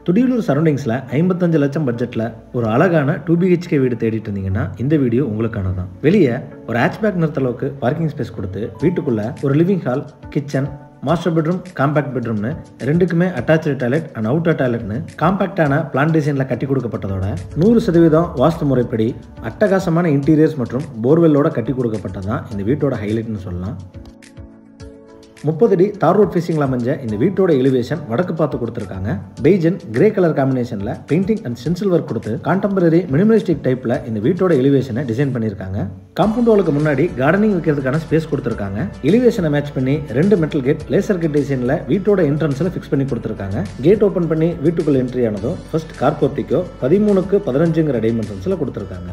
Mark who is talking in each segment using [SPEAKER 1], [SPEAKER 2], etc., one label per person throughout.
[SPEAKER 1] துடியலூர் சரௌண்டிங்ஸில் 55 லட்சம் பட்ஜெட்டில் ஒரு அழகான 2BHK வீடு தேடிட்டு இருந்தீங்கன்னா இந்த வீடியோ உங்களுக்கான தான். வெளியே ஒரு ஹேட்ச்பேக் நிறுத்த அளவுக்கு பார்க்கிங் ஸ்பேஸ் கொடுத்து வீட்டுக்குள்ளே ஒரு living hall, kitchen, master bedroom, compact பெட்ரூம்னு ரெண்டுக்குமே அட்டாச்சு டாய்லெட் அண்ட் அவுட்டர் டாய்லெட்னு காம்பேக்டான பிளான் டிசைனில் கட்டி கொடுக்கப்பட்டதோட 100% வாஸ்து முறைப்படி அட்டகாசமான இன்டீரியர்ஸ் மற்றும் போர்வெல்லோட கட்டி கொடுக்கப்பட்டதான் இந்த வீட்டோட ஹைலைட்னு சொல்லலாம். 30 அடி தார் ரோட் ஃபேசிங்கில் அமைஞ்ச இந்த வீட்டோட எலிவேஷன் வடக்கு பார்த்து கொடுத்துருக்காங்க. பெய்ஜ் அண்ட் கிரே கலர் காம்பினேஷனில் பெயிண்டிங் அண்ட் ஸ்டென்சில் ஒர்க் கொடுத்து கான்டெம்பரரி மினிமலிஸ்டிக் டைப்பில் இந்த வீட்டோட எலிவேஷனை டிசைன் பண்ணியிருக்காங்க. காம்பவுண்ட் வாலுக்கு முன்னாடி கார்டனிங் வைக்கிறதுக்கான ஸ்பேஸ் கொடுத்துருக்காங்க. எலிவேஷனை மேட்ச் பண்ணி 2 மெட்டல் கேட் லேசர் கேட் டிசைனில் வீட்டோட என்ட்ரன்ஸில் ஃபிக்ஸ் பண்ணி கொடுத்துருக்காங்க. கேட் ஓப்பன் பண்ணி வீட்டுக்குள்ள என்ட்ரி ஆனதும் ஃபர்ஸ்ட் கார் போர்ட்டிக்கோ 13x15ங்கிற டைமென்ஷன்ஸில் கொடுத்துருக்காங்க.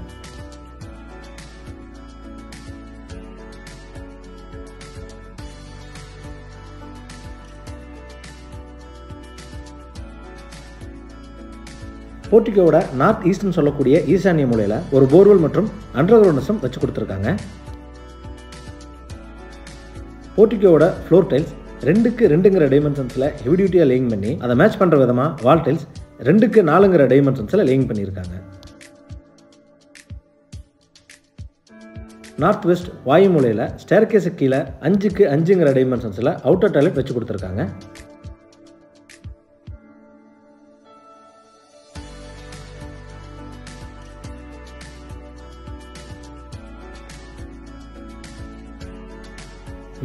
[SPEAKER 1] போர்ட்டிகோவோட நார்த் ஈஸ்ட்னு சொல்லக்கூடிய ஈசானிய மூலையில் ஒரு போர்வெல் மற்றும் அண்டர்கிரவுண்ட் வச்சு கொடுத்துருக்காங்க. போர்ட்டிகோவோட ஃப்ளோர் டைல்ஸ் 2x2ங்கிற டைமென்ஷன்ஸில் ஹெவி டியூட்டியாக லேயிங் பண்ணி அதை மேட்ச் பண்ணுற விதமாக வால் டைல்ஸ் 2x4ங்கிற டைமென்ஷன்ஸில் லேயிங் பண்ணியிருக்காங்க. நார்த் வெஸ்ட் வாயு மூலையில் ஸ்டேர்கேஸுக்கு கீழே 5x5ங்கிற டைமென்ஷன்ஸில் அவுட்டர் டாய்லெட் வச்சு கொடுத்துருக்காங்க.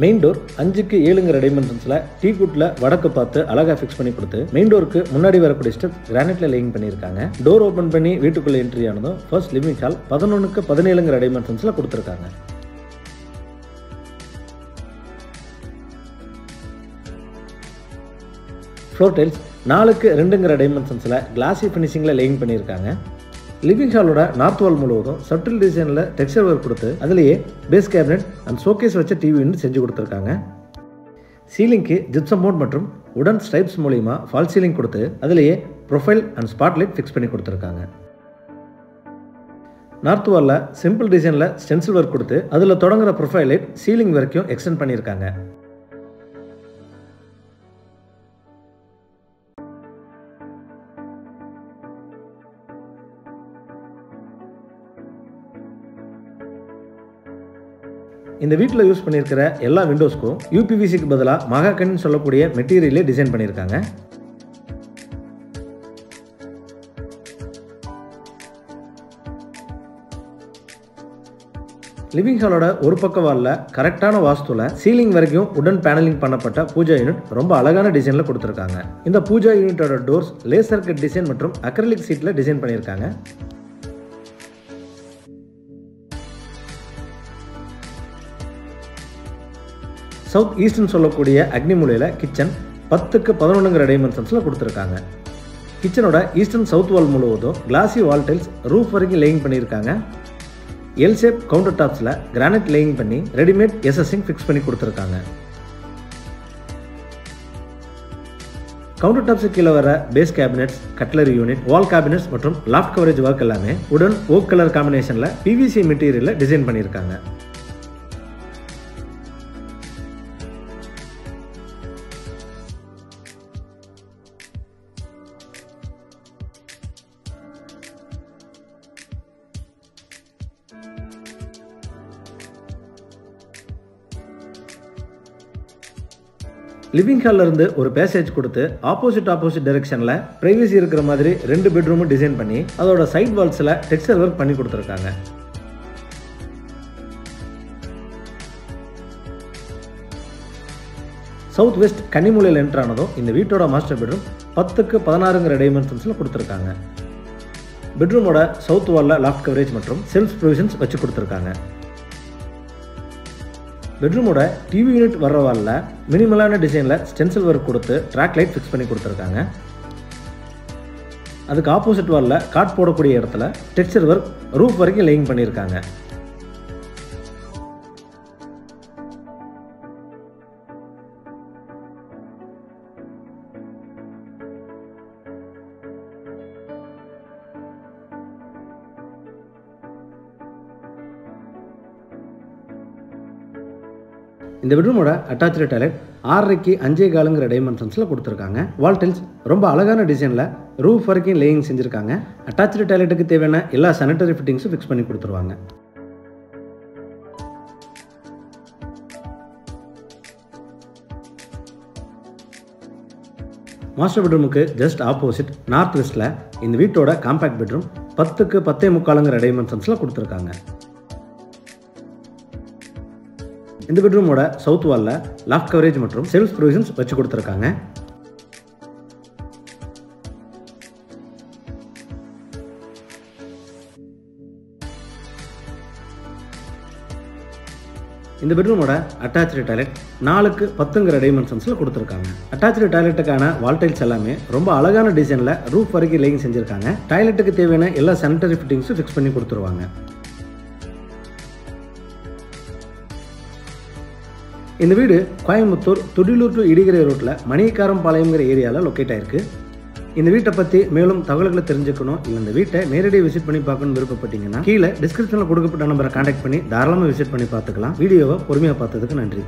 [SPEAKER 1] மெயின் டோர் 5x7ங்கிற டைமென்ஷன்ஸில் டீக்குட்டில் வடக்கு பார்த்து அழகாக ஃபிக்ஸ் பண்ணி கொடுத்து மெயின் டோருக்கு முன்னாடி வரக்கூடிய ஸ்டெப் கிரானைட்ல லேயிங் பண்ணியிருக்காங்க. டோர் ஓப்பன் பண்ணி வீட்டுக்குள்ளே என்ட்ரி ஆனதும் ஃபர்ஸ்ட் லிவிங் ஹால் 11x17ங்கிற டைமென்ஷன்ஸில் கொடுத்துருக்காங்க. ஃப்ளோர் டைல்ஸ் 4x2ங்கிற டைமென்ஷன்ஸில் கிளாசி ஃபினிஷிங்கில் லேயிங் பண்ணியிருக்காங்க. லிவிங் ஹாலோட நார்த் வால் முழுவதும் சட்டில் டிசைனில் டெக்ஸ்சர் ஒர்க் கொடுத்து அதிலேயே பேஸ் கேபினெட் அண்ட் ஷோகேஸ் வச்ச டிவின்னு செஞ்சு கொடுத்துருக்காங்க. சீலிங்க்கு ஜிப்சம் போர்ட் மற்றும் உடன் ஸ்ட்ரைப்ஸ் மூலிமா ஃபால் சீலிங் கொடுத்து அதிலேயே ப்ரொஃபைல் அண்ட் ஸ்பாட்லைட் ஃபிக்ஸ் பண்ணி கொடுத்துருக்காங்க. நார்த் வாலில் சிம்பிள் டிசைனில் ஸ்டென்சில் ஒர்க் கொடுத்து அதில் தொடங்குற ப்ரொஃபைல் லைட் சீலிங் வரைக்கும் எக்ஸ்டெண்ட் பண்ணியிருக்காங்க. இந்த வீட்டில் யூஸ் பண்ணியிருக்கிற எல்லா விண்டோஸ்க்கும் யூபிவிசிக்கு பதிலாக மகாகனின்னு சொல்லக்கூடிய மெட்டீரியலே டிசைன் பண்ணியிருக்காங்க. லிவிங் ஹாலோட ஒரு பக்க வாலில் கரெக்டான வாஸ்துல சீலிங் வரைக்கும் உடன் பேனலிங் பண்ணப்பட்ட பூஜா யூனிட் ரொம்ப அழகான டிசைனில் கொடுத்துருக்காங்க. இந்த பூஜா யூனிட்டோட டோர்ஸ் லேசர் கட் டிசைன் மற்றும் அக்ரிலிக் சீட்டில் டிசைன் பண்ணியிருக்காங்க. சவுத் ஈஸ்ட்னு சொல்லக்கூடிய அக்னி மூலையில் கிச்சன் 10x11ங்கிற டைமென்ஷன்ஸில் கொடுத்துருக்காங்க. கிச்சனோட ஈஸ்டர்ன் சவுத் வால் முழுவதும் கிளாசி வால் டைல்ஸ் ரூஃப் வரைக்கும் லேயிங் பண்ணியிருக்காங்க. எல் ஷேப் கவுண்டர் டாப்ஸில் கிரானைட் லேயிங் பண்ணி ரெடிமேட் எஸ்எஸ்ஸிங் ஃபிக்ஸ் பண்ணி கொடுத்துருக்காங்க. கவுண்டர் டாப்ஸுக்கு கீழே வர base cabinets, cutlery unit, wall cabinets மற்றும் லாஃப்ட் கவரேஜ் ஒர்க் எல்லாமே உடன் ஓக் கலர் காம்பினேஷனில் பிவிசி மெட்டீரியலில் டிசைன் பண்ணியிருக்காங்க. லிவிங் ஹாலில் இருந்து ஒரு பேசேஜ் கொடுத்து ஆப்போசிட் டைரெக்ஷனில் பிரைவசி இருக்கிற மாதிரி 2 பெட்ரூமும் டிசைன் பண்ணி அதோட சைட் வால்ஸில் டெக்ஸ்சர் ஒர்க் பண்ணி கொடுத்துருக்காங்க. சவுத் வெஸ்ட் கன்னிமூலையில் என்ட்ரு ஆனதும் இந்த வீட்டோட மாஸ்டர் பெட்ரூம் 10x16ங்கிற டைமென்ஷன்ஸில் கொடுத்துருக்காங்க. பெட்ரூமோட சவுத் வாலில் லாஃப்ட் கவரேஜ் மற்றும் செல்ஃப் ப்ரொவிஷன்ஸ் வச்சு கொடுத்துருக்காங்க. பெட்ரூமோட டிவி யூனிட் வர்ற வாலில் மினிமலான டிசைனில் ஸ்டென்சில் ஒர்க் கொடுத்து ட்ராக் லைட் ஃபிக்ஸ் பண்ணி கொடுத்துருக்காங்க. அதுக்கு ஆப்போசிட் வாலில் காட் போடக்கூடிய இடத்துல டெக்ஸ்சர் ஒர்க் ரூஃப் வரைக்கும் லேயிங் பண்ணியிருக்காங்க. இந்த பெட்ரூமோட அட்டாச்சு டாய்லெட் 6x5.4ங்கிற டைமென்ஷன்ஸில் கொடுத்துருக்காங்க. வால் டைல்ஸ் ரொம்ப அழகான டிசைனில் ரூஃப் வரைக்கும் லேயிங் செஞ்சுருக்காங்க. அட்டாச்சு டாய்லெட்டுக்கு தேவையான எல்லா சானிட்டரி ஃபிட்டிங்ஸும் ஃபிக்ஸ் பண்ணி கொடுத்துருவாங்க. மாஸ்டர் பெட்ரூமுக்கு ஜஸ்ட் ஆப்போசிட் நார்த் வெஸ்ட்டில் இந்த வீட்டோட காம்பேக்ட் பெட்ரூம் 10க்கு 10.25 டைமென்ஷன்ஸில் கொடுத்துருக்காங்க. இந்த பெட்ரூமோட சவுத் வாலில் லாஃப்ட் கவரேஜ் மற்றும் செல்ஃப் ப்ரொவிஷன்ஸ் வச்சு கொடுத்துருக்காங்க. இந்த பெட்ரூமோட அட்டாச்சு டாய்லெட் 4க்கு 10 டைமென்ஷன்ஸில் கொடுத்துருக்காங்க. அட்டாச்சு டாய்லெட்டுக்கான வால் டைல்ஸ் எல்லாமே ரொம்ப அழகான டிசைனில் ரூஃப் வரைக்கும் லேயிங் செஞ்சுருக்காங்க. டாய்லெட்டுக்கு தேவையான எல்லா சானிட்டரி ஃபிட்டிங்ஸும் ஃபிக்ஸ் பண்ணி கொடுத்துருவாங்க. இந்த வீடு கோயம்புத்தூர் துடிலூர் டு இடிகரை ரோட்டில் மணிக்காரம்பாளையம்ங்கிற ஏரியாவில் லொக்கேட் ஆயிருக்கு. இந்த வீட்டை பற்றி மேலும் தகவல்களை தெரிஞ்சுக்கணும், இல்லை இந்த வீட்டை நேரடியாக விசிட் பண்ணி பார்க்கணும்னு விருப்பப்பட்டீங்கன்னா கீழே டிஸ்கிரிப்ஷனில் கொடுக்கப்பட்ட நம்பரை கான்டாக்ட் பண்ணி தாராளமாக விசிட் பண்ணி பார்த்துக்கலாம். வீடியோவை பொறுமையாக பார்த்ததுக்கு நன்றி.